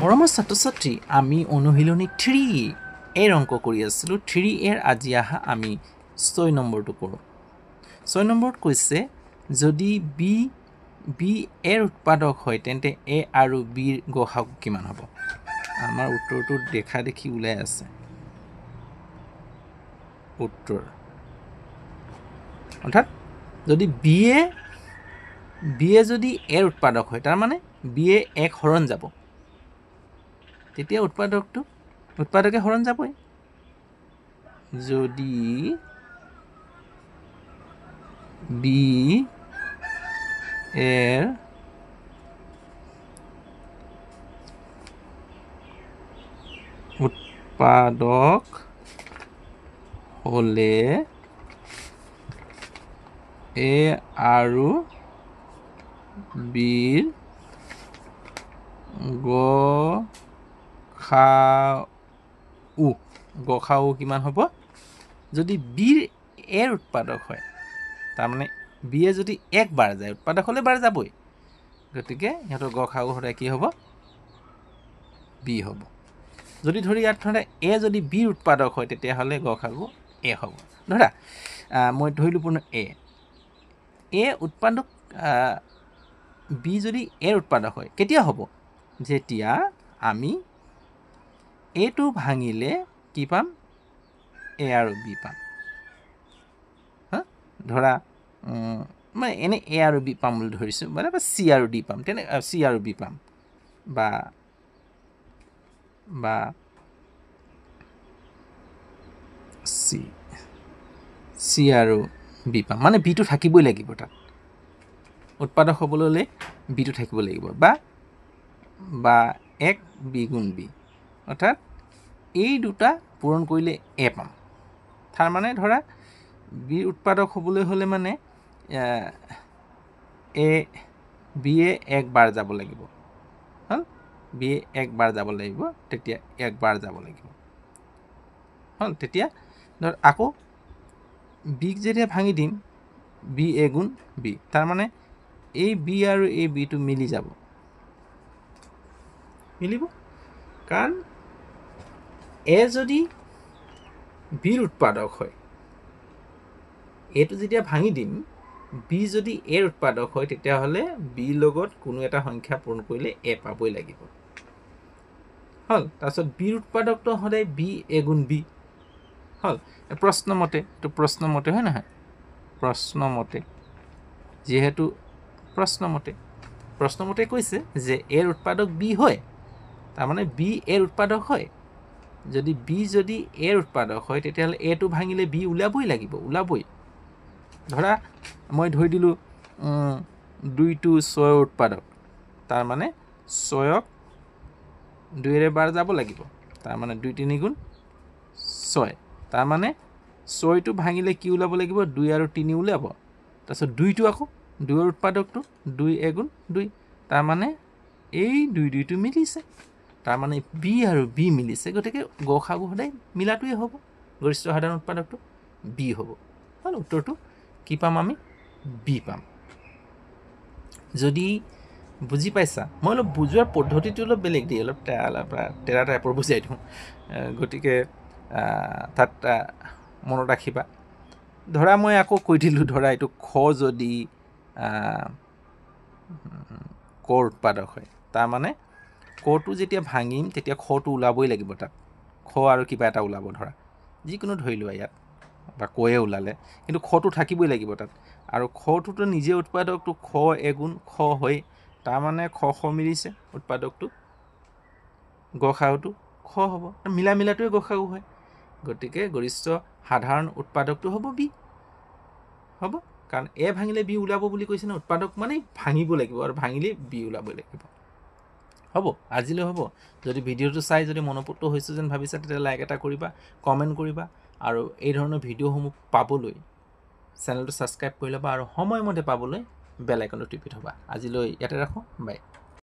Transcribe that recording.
মৰমৰ ছাত্ৰ-ছাত্ৰী আমি অনুশীলনী 3 এৰ অংক কৰি আছিলোঁ 3 এৰ আজি আহা আমি 6 নম্বৰটো কৰোঁ 6 নম্বৰত কৈছে যদি b এৰ উৎপাদক হয় তেন্তে a আৰু b ৰ গসাগু কিমান হ'ব আমাৰ উত্তৰটো দেখা দেখি ওলাই আছে উত্তৰ অৰ্থাৎ যদি b এ যদি এৰ উৎপাদক হয় তাৰ মানে b এ 1 হৰণ যাব তেতিয়া উৎপাদকে হৰণ যাবই যদি b এৰ উৎপাদক হলে a আৰু b গসাগু কিমান হ'ব যদি b এৰ উৎপাদক হয় তাৰ মানে b এ যদি একবাৰ যায় উৎপাদক হলে বাৰ যাবই গতিকে ইহঁতৰ গসাগু হলে কি হ'ব b হ'ব যদি ধৰি ইয়াত ধৰা a যদি b উৎপাদক হয় তেতিয়া হলে গসাগু a হ'ব ধৰা মই ধৰিলো পুনৰ a উৎপাদক b যদি এৰ উৎপাদক হয় কেতিয়া হ'ব যেতিয়া আমি a টো ভাঙিলে কি পাম a আৰু b পাম ধৰা মানে এনে a আৰু b পাম বুলি ধৰিছো মানে c আৰু d পাম তেনে c আৰু b পাম বা c আৰু b পাম মানে b টো থাকিবই লাগিব তাত উৎপাদক হ'বলৈ হলে b টো থাকিব লাগিব বা 1 b গুণ b অৰ্থাৎ এই দুটা পূৰণ কৰিলে a পাম তাৰ মানে ধৰা b উৎপাদক হ'বলৈ হলে মানে b এ একবাৰ যাব লাগিব হল b এ একবাৰ যাব লাগিব তেতিয়া একবাৰ যাব লাগিব হল তেতিয়া ধৰ আকৌ b যেতিয়া ভাঙি দিম b a গুণ b তাৰ মানে এই b আৰু এই b টো মিলি যাব মিলিব কাৰণ a যদি b ৰ উৎপাদক হয় এটো যেতিয়া ভাঙি দিম b যদি a ৰ উৎপাদক হয় তেতিয়া হলে b লগত কোনো এটা সংখ্যা পূৰণ কৰিলে a পাবই লাগিব হল তাৰপিছত b ৰ উৎপাদকটো হলে b a গুণ b হল প্ৰশ্নমতে তো প্ৰশ্নমতে হয় নহয় প্ৰশ্নমতে যেহেতু প্ৰশ্নমতে কৈছে যে a ৰ উৎপাদক b হয় তাৰ মানে b a ৰ উৎপাদক হয় যদি b যদি a ৰ উৎপাদক হয় তেতিয়া হলে a টো ভাঙিলে b ওলাবই ধৰা মই ধৰি দিলো 2 টো 6 উৎপাদক তাৰ মানে 6ক 2 ৰে বাৰ যাব লাগিব তাৰ মানে 2 3 গুণ 6 তাৰ মানে 6 টো ভাঙিলে কি ওলাব লাগিব 2 আৰু 3 ওলাব তাৰপিছত 2 টো আকৌ 2 ৰ উৎপাদকটো 2 a গুণ 2 তাৰ মানে এই 2 টো মিলিছে তাৰ মানে b আৰু b মিলিছে গতিকে গসাগু সদায় মিলাটোই হ'ব গৰিষ্ঠ সাধাৰণ উৎপাদকটো b হ'ব হল উত্তৰটো কি পাম আমি b পাম যদি বুজি পাইছা মই অলপ বুজোৱাৰ পদ্ধতিটো অলপ বেলেগ দি অলপ তেৰা টাইপৰ বুজাই দিওঁ গতিকে তাত মনত ৰাখিবা ধৰা মই আকৌ কৈ দিলোঁ ধৰা এইটো খ যদি ক উৎপাদক হয় তাৰ মানে কটো যেতিয়া ভাঙিম তেতিয়া খটো ওলাবই লাগিব তাত খ আৰু কিবা এটা ওলাব ধৰা যিকোনো ধৰি লোৱা ইয়াত বা কয়ে ওলালে কিন্তু খটো থাকিবই লাগিব তাত আৰু খটোতো নিজে উৎপাদকটো খ a গুণ খ হয় তাৰ মানে খ মিলিছে উৎপাদকটো গসাগুটো খ হ'ব মিলাটোৱে গসাগু হয় গতিকে গৰিষ্ঠ সাধাৰণ উৎপাদকটো হ'ব b হ'ব কাৰণ a ভাঙিলে b ওলাব বুলি কৈছে না উৎপাদক মানে ভাঙিব লাগিব আৰু ভাঙিলে b ওলাবই লাগিব হ'ব আজিলৈ হ'ব যদি ভিডিঅ'টো চাই যদি মনোপুত হৈছে যেন ভাবিছা তেতিয়া লাইক এটা কৰিবা কমেন্ট কৰিবা আৰু এই ধৰণৰ ভিডিঅ'সমূহ পাবলৈ চেনেলটো সাবস্ক্ৰাইব কৰি ল'বা আৰু সময়মতে পাবলৈ বেল আইকনটো টিপি থবা আজিলৈ ইয়াতে ৰাখো বাই